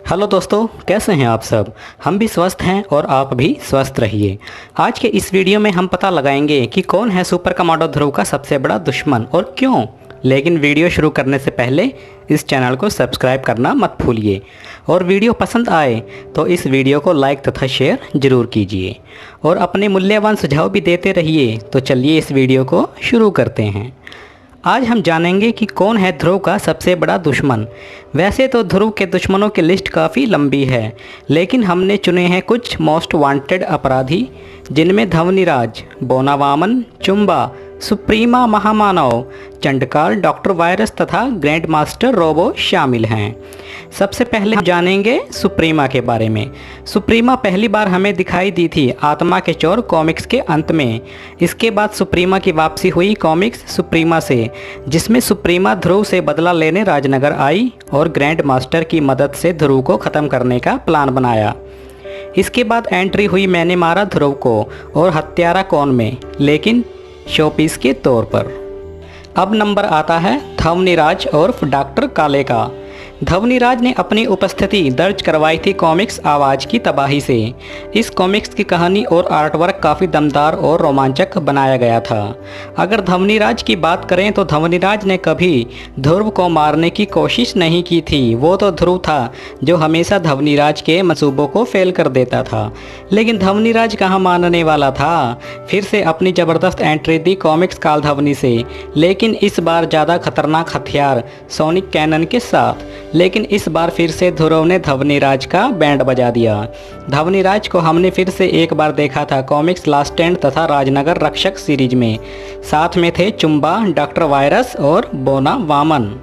Hello दोस्तों, कैसे हैं आप सब। हम भी स्वस्थ हैं और आप भी स्वस्थ रहिए। आज के इस वीडियो में हम पता लगाएंगे कि कौन है सुपर कमांडो ध्रुव का सबसे बड़ा दुश्मन और क्यों। लेकिन वीडियो शुरू करने से पहले इस चैनल को सब्सक्राइब करना मत भूलिए और वीडियो पसंद आए तो इस वीडियो को लाइक तथा शेयर ज़रूर कीजिए और अपने मूल्यवान सुझाव भी देते रहिए। तो चलिए इस वीडियो को शुरू करते हैं। आज हम जानेंगे कि कौन है ध्रुव का सबसे बड़ा दुश्मन। वैसे तो ध्रुव के दुश्मनों की लिस्ट काफ़ी लंबी है, लेकिन हमने चुने हैं कुछ मोस्ट वांटेड अपराधी, जिनमें धवनीराज, बोनावामन, चुम्बा, सुप्रीमा महामानव, चंडकाल, डॉक्टर वायरस तथा ग्रैंड मास्टर रोबो शामिल हैं। सबसे पहले हम जानेंगे सुप्रीमा के बारे में। सुप्रीमा पहली बार हमें दिखाई दी थी आत्मा के चोर कॉमिक्स के अंत में। इसके बाद सुप्रीमा की वापसी हुई कॉमिक्स सुप्रीमा से, जिसमें सुप्रीमा ध्रुव से बदला लेने राजनगर आई और ग्रैंड मास्टर की मदद से ध्रुव को ख़त्म करने का प्लान बनाया। इसके बाद एंट्री हुई मैंने मारा ध्रुव को और हत्यारा कौन में, लेकिन शोपीस के तौर पर। अब नंबर आता है धवनीराज और डॉक्टर काले का। धवनीराज ने अपनी उपस्थिति दर्ज करवाई थी कॉमिक्स आवाज़ की तबाही से। इस कॉमिक्स की कहानी और आर्टवर्क काफ़ी दमदार और रोमांचक बनाया गया था। अगर धवनीराज की बात करें तो धवनीराज ने कभी ध्रुव को मारने की कोशिश नहीं की थी। वो तो ध्रुव था जो हमेशा धवनीराज के मंसूबों को फेल कर देता था, लेकिन धवनीराज कहाँ मानने वाला था। फिर से अपनी ज़बरदस्त एंट्री दी कॉमिक्स काल धवनी से, लेकिन इस बार ज़्यादा खतरनाक हथियार सोनिक कैनन के साथ। लेकिन इस बार फिर से ध्रुव ने धवनीराज का बैंड बजा दिया। धवनीराज को हमने फिर से एक बार देखा था कॉमिक्स लास्ट स्टैंड तथा राजनगर रक्षक सीरीज में। साथ में थे चुम्बा, डॉक्टर वायरस और बोना वामन।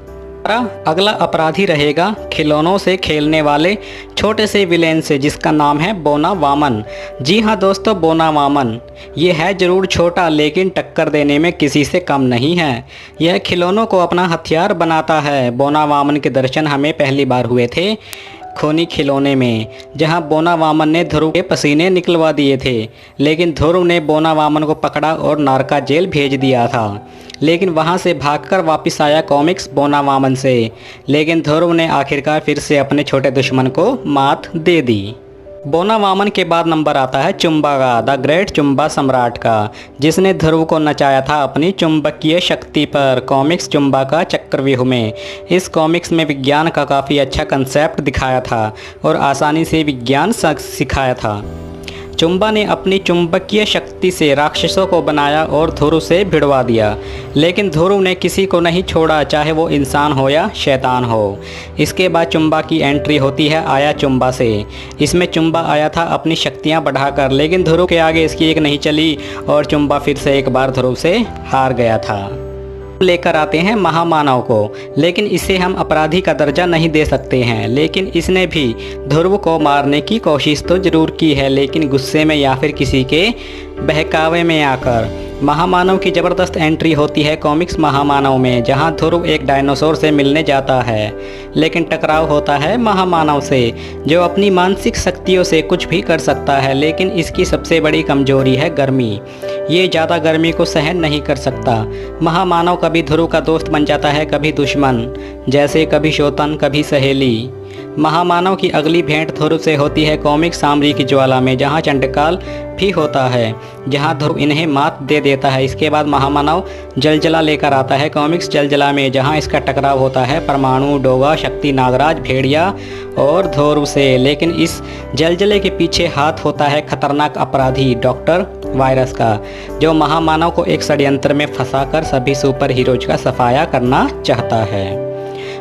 अगला अपराधी रहेगा खिलौनों से खेलने वाले छोटे से विलेन से, जिसका नाम है बोना वामन। जी हाँ दोस्तों, बोना वामन ये है ज़रूर छोटा, लेकिन टक्कर देने में किसी से कम नहीं है। यह खिलौनों को अपना हथियार बनाता है। बोना वामन के दर्शन हमें पहली बार हुए थे खूनी खिलौने में, जहां बोना वामन ने ध्रुव के पसीने निकलवा दिए थे, लेकिन ध्रुव ने बोना वामन को पकड़ा और नारका जेल भेज दिया था। लेकिन वहां से भागकर वापस आया कॉमिक्स बोना वामन से, लेकिन ध्रुव ने आखिरकार फिर से अपने छोटे दुश्मन को मात दे दी। बोना वामन के बाद नंबर आता है चुम्बा का, द ग्रेट चुम्बा सम्राट का, जिसने ध्रुव को नचाया था अपनी चुंबकीय शक्ति पर कॉमिक्स चुम्बा का चक्रव्यूह में। इस कॉमिक्स में विज्ञान का काफ़ी अच्छा कंसेप्ट दिखाया था और आसानी से विज्ञान सिखाया था। चुम्बा ने अपनी चुंबकीय शक्ति से राक्षसों को बनाया और ध्रुव से भिड़वा दिया, लेकिन ध्रुव ने किसी को नहीं छोड़ा, चाहे वो इंसान हो या शैतान हो। इसके बाद चुम्बा की एंट्री होती है आया चुम्बा से। इसमें चुम्बा आया था अपनी शक्तियां बढ़ाकर, लेकिन ध्रुव के आगे इसकी एक नहीं चली और चुम्बा फिर से एक बार ध्रुव से हार गया था। लेकर आते हैं महामानव को, लेकिन इसे हम अपराधी का दर्जा नहीं दे सकते हैं। लेकिन इसने भी ध्रुव को मारने की कोशिश तो ज़रूर की है, लेकिन गुस्से में या फिर किसी के बहकावे में आकर। महामानव की ज़बरदस्त एंट्री होती है कॉमिक्स महामानव में, जहां ध्रुव एक डायनासोर से मिलने जाता है, लेकिन टकराव होता है महामानव से, जो अपनी मानसिक शक्तियों से कुछ भी कर सकता है। लेकिन इसकी सबसे बड़ी कमजोरी है गर्मी। ये ज़्यादा गर्मी को सहन नहीं कर सकता। महामानव कभी ध्रुव का दोस्त बन जाता है, कभी दुश्मन, जैसे कभी शोतन कभी सहेली। महामानव की अगली भेंट ध्रुव से होती है कॉमिक्स सामरी की ज्वाला में, जहां चंडकाल भी होता है, जहां ध्रुव इन्हें मात दे देता है। इसके बाद महामानव जलजला लेकर आता है कॉमिक्स जलजला में, जहां इसका टकराव होता है परमाणु, डोगा, शक्ति, नागराज, भेड़िया और ध्रुव से। लेकिन इस जलजले के पीछे हाथ होता है खतरनाक अपराधी डॉक्टर वायरस का, जो महामानव को एक षड्यंत्र में फंसाकर सभी सुपर हीरोज का सफाया करना चाहता है।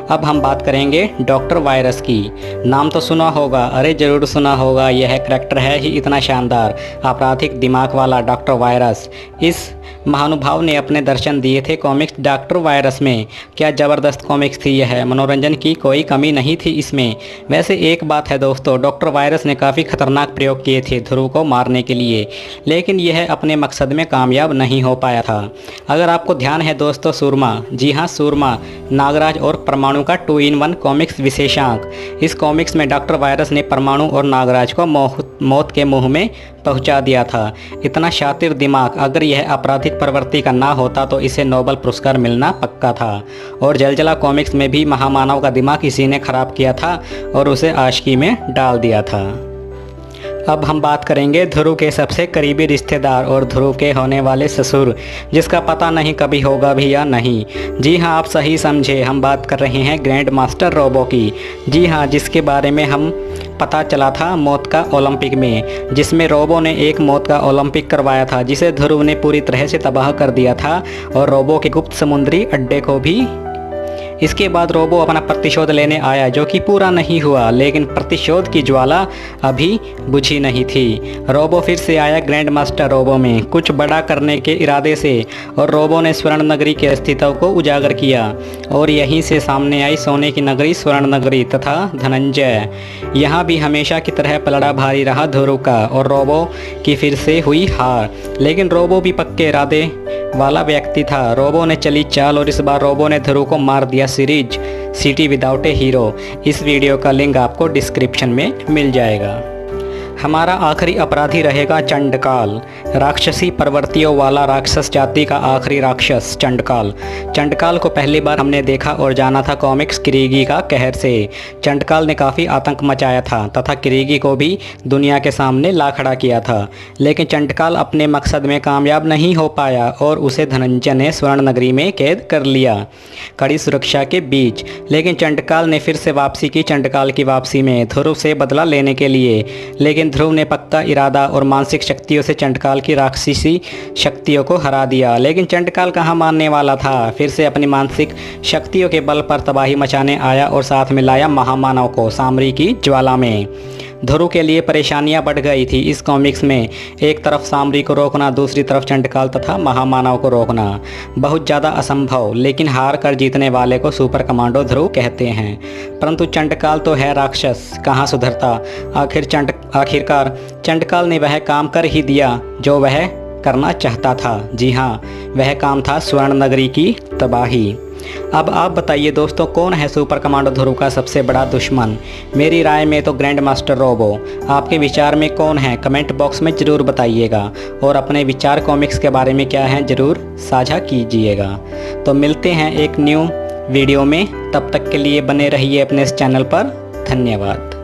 अब हम बात करेंगे डॉक्टर वायरस की। नाम तो सुना होगा, अरे ज़रूर सुना होगा। यह करैक्टर है ही इतना शानदार, आपराधिक दिमाग वाला डॉक्टर वायरस। इस महानुभाव ने अपने दर्शन दिए थे कॉमिक्स डॉक्टर वायरस में। क्या ज़बरदस्त कॉमिक्स थी यह, मनोरंजन की कोई कमी नहीं थी इसमें। वैसे एक बात है दोस्तों, डॉक्टर वायरस ने काफ़ी खतरनाक प्रयोग किए थे ध्रुव को मारने के लिए, लेकिन यह अपने मकसद में कामयाब नहीं हो पाया था। अगर आपको ध्यान है दोस्तों, सूरमा, जी हाँ सूरमा, नागराज और परमाणु का 2 in 1 कॉमिक्स विशेषांक। इस कॉमिक्स में डॉक्टर वायरस ने परमाणु और नागराज को मौत के मुंह में पहुंचा दिया था। इतना शातिर दिमाग अगर यह अपराधी आर्थिक प्रवृत्ति का ना होता तो इसे नोबेल पुरस्कार मिलना पक्का था। और जलजला कॉमिक्स में भी महामानव का दिमाग किसी ने खराब किया था और उसे आशिकी में डाल दिया था। अब हम बात करेंगे ध्रुव के सबसे करीबी रिश्तेदार और ध्रुव के होने वाले ससुर, जिसका पता नहीं कभी होगा भी या नहीं। जी हाँ, आप सही समझे, हम बात कर रहे हैं ग्रैंड मास्टर रोबो की। जी हाँ, जिसके बारे में हम पता चला था मौत का ओलंपिक में, जिसमें रोबो ने एक मौत का ओलंपिक करवाया था जिसे ध्रुव ने पूरी तरह से तबाह कर दिया था और रोबो के गुप्त समुद्री अड्डे को भी। इसके बाद रोबो अपना प्रतिशोध लेने आया जो कि पूरा नहीं हुआ, लेकिन प्रतिशोध की ज्वाला अभी बुझी नहीं थी। रोबो फिर से आया ग्रैंड मास्टर रोबो में कुछ बड़ा करने के इरादे से और रोबो ने स्वर्ण नगरी के अस्तित्व को उजागर किया और यहीं से सामने आई सोने की नगरी स्वर्ण नगरी तथा धनंजय। यहाँ भी हमेशा की तरह पलड़ा भारी रहा ध्रुव का और रोबो की फिर से हुई हार, लेकिन रोबो भी पक्के इरादे वाला व्यक्ति था। रोबो ने चली चाल और इस बार रोबो ने ध्रुव को मार दिया सीरीज सिटी विदाउट ए हीरो। इस वीडियो का लिंक आपको डिस्क्रिप्शन में मिल जाएगा। हमारा आखिरी अपराधी रहेगा चंडकाल, राक्षसी प्रवृत्तियों वाला राक्षस जाति का आखिरी राक्षस चंडकाल। चंडकाल को पहली बार हमने देखा और जाना था कॉमिक्स क्रीगी का कहर से। चंडकाल ने काफ़ी आतंक मचाया था तथा क्रीगी को भी दुनिया के सामने ला खड़ा किया था, लेकिन चंडकाल अपने मकसद में कामयाब नहीं हो पाया और उसे धनंजय ने स्वर्ण नगरी में कैद कर लिया कड़ी सुरक्षा के बीच। लेकिन चंडकाल ने फिर से वापसी की चंडकाल की वापसी में ध्रुव से बदला लेने के लिए, लेकिन ध्रुव ने पक्का इरादा और मानसिक शक्तियों से चंडकाल की राक्षसी शक्तियों को हरा दिया। लेकिन चंडकाल कहाँ मानने वाला था, फिर से अपनी मानसिक शक्तियों के बल पर तबाही मचाने आया और साथ में लाया महामानव को सामरी की ज्वाला में। ध्रुव के लिए परेशानियां बढ़ गई थी इस कॉमिक्स में। एक तरफ सामरी को रोकना, दूसरी तरफ चंडकाल तथा महामानव को रोकना बहुत ज़्यादा असंभव, लेकिन हार कर जीतने वाले को सुपर कमांडो ध्रुव कहते हैं। परंतु चंडकाल तो है राक्षस, कहाँ सुधरता। आखिरकार चंडकाल ने वह काम कर ही दिया जो वह करना चाहता था। जी हाँ, वह काम था स्वर्ण नगरी की तबाही। अब आप बताइए दोस्तों, कौन है सुपर कमांडो ध्रुव का सबसे बड़ा दुश्मन? मेरी राय में तो ग्रैंड मास्टर रोबो। आपके विचार में कौन है? कमेंट बॉक्स में ज़रूर बताइएगा और अपने विचार कॉमिक्स के बारे में क्या हैं ज़रूर साझा कीजिएगा। तो मिलते हैं एक न्यू वीडियो में, तब तक के लिए बने रहिए अपने इस चैनल पर। धन्यवाद।